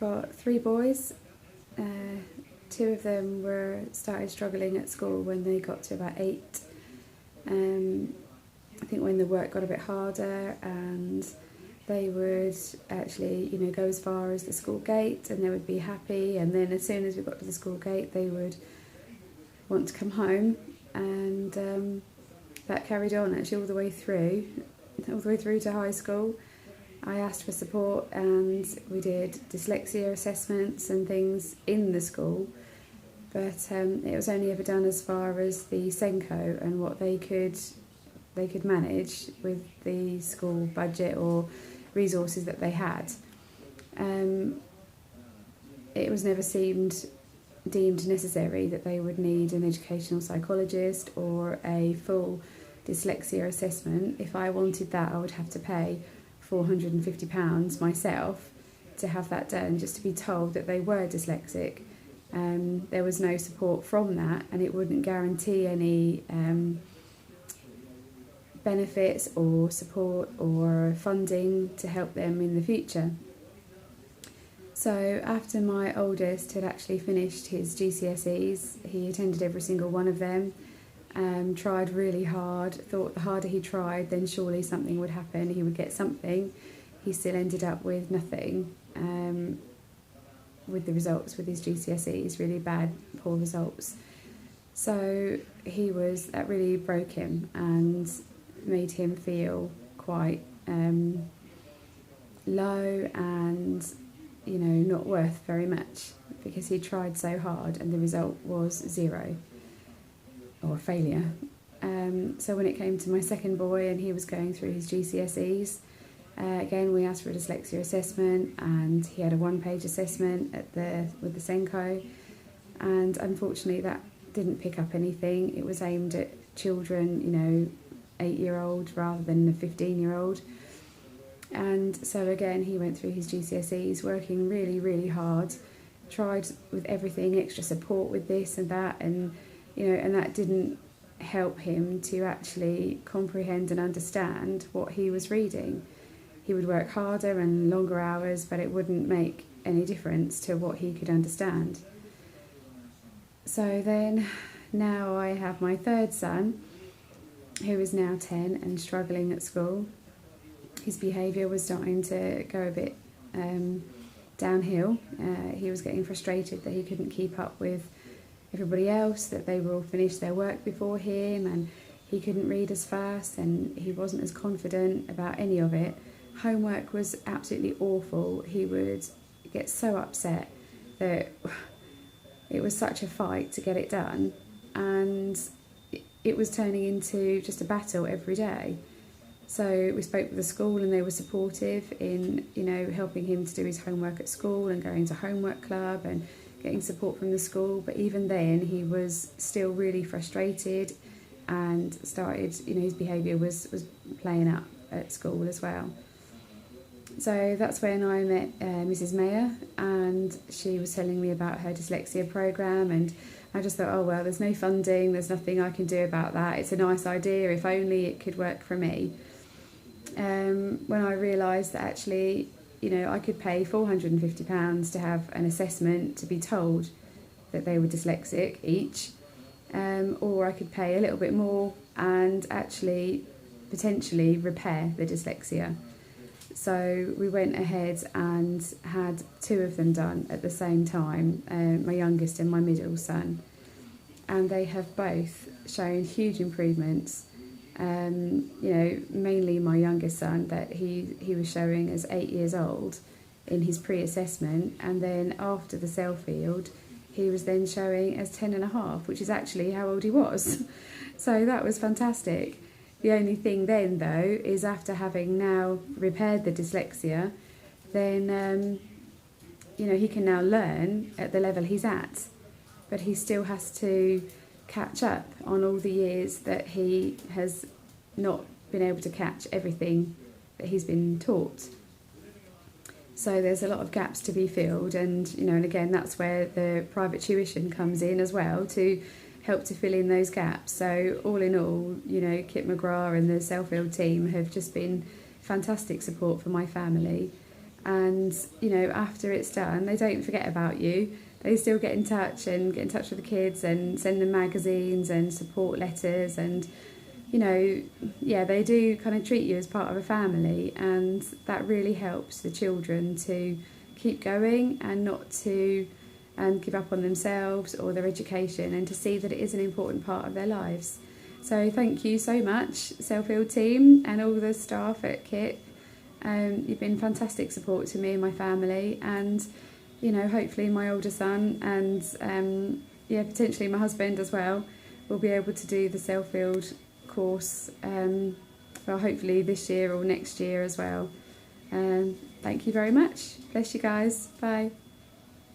got 3 boys. 2 of them started struggling at school when they got to about 8. I think when the work got a bit harder, and they would actually, go as far as the school gate, and they would be happy, and then as soon as we got to the school gate they would want to come home, and that carried on actually all the way through to high school. I asked for support, and we did dyslexia assessments and things in the school, but it was only ever done as far as the Senko and what they could manage with the school budget or resources that they had. It was never deemed necessary that they would need an educational psychologist or a full dyslexia assessment. If I wanted that, I would have to pay £450 myself to have that done, just to be told that they were dyslexic. There was no support from that, and it wouldn't guarantee any benefits or support or funding to help them in the future. So after my oldest had actually finished his GCSEs, he attended every single one of them, tried really hard, thought the harder he tried then surely something would happen, he would get something. He still ended up with nothing with the results with his GCSEs, really bad, poor results. So that really broke him and made him feel quite low and not worth very much, because he tried so hard and the result was 0 or failure. So when it came to my second boy and he was going through his GCSEs, again we asked for a dyslexia assessment, and he had a 1-page assessment with the Senko, and unfortunately that didn't pick up anything. It was aimed at children 8-year-old rather than a 15-year-old. And so again he went through his GCSEs working really, really hard, tried with everything, extra support with this and that, and and that didn't help him to actually comprehend and understand what he was reading. He would work harder and longer hours, but it wouldn't make any difference to what he could understand. So then now I have my third son, who is now 10 and struggling at school. His behaviour was starting to go a bit downhill. He was getting frustrated that he couldn't keep up with everybody else, that they were all finished their work before him, and he couldn't read as fast, and he wasn't as confident about any of it. Homework was absolutely awful. He would get so upset that it was such a fight to get it done, and it was turning into just a battle every day. So we spoke with the school, and they were supportive in helping him to do his homework at school and going to homework club and getting support from the school. But even then he was still really frustrated and started, his behaviour was playing up at school as well. So that's when I met Mrs. Mayer, and she was telling me about her dyslexia programme, and I just thought, oh well, there's no funding, there's nothing I can do about that. It's a nice idea, if only it could work for me. When I realised that actually, I could pay £450 to have an assessment to be told that they were dyslexic each, or I could pay a little bit more and actually potentially repair the dyslexia. So we went ahead and had 2 of them done at the same time, my youngest and my middle son, and they have both shown huge improvements. Mainly my youngest son, that he was showing as 8 years old in his pre-assessment, and then after the Cellfield he was then showing as 10 and a half, which is actually how old he was. So that was fantastic. The only thing then though is, after having now repaired the dyslexia, then he can now learn at the level he's at, but he still has to catch up on all the years that he has not been able to catch everything that he's been taught. So there's a lot of gaps to be filled, and and again that's where the private tuition comes in as well, to help to fill in those gaps. So all in all, Kit McGrath and the Cellfield team have just been fantastic support for my family, and you know, after it's done, they don't forget about you. They still get in touch with the kids and send them magazines and support letters, and you know, yeah, they do kind of treat you as part of a family, and that really helps the children to keep going and not to give up on themselves or their education, and to see that it is an important part of their lives. So thank you so much, Cellfield team and all the staff at KIP. You've been fantastic support to me and my family, and you know, hopefully my older son and yeah, potentially my husband as well will be able to do the Cellfield course, well, hopefully this year or next year as well. Thank you very much. Bless you guys. Bye.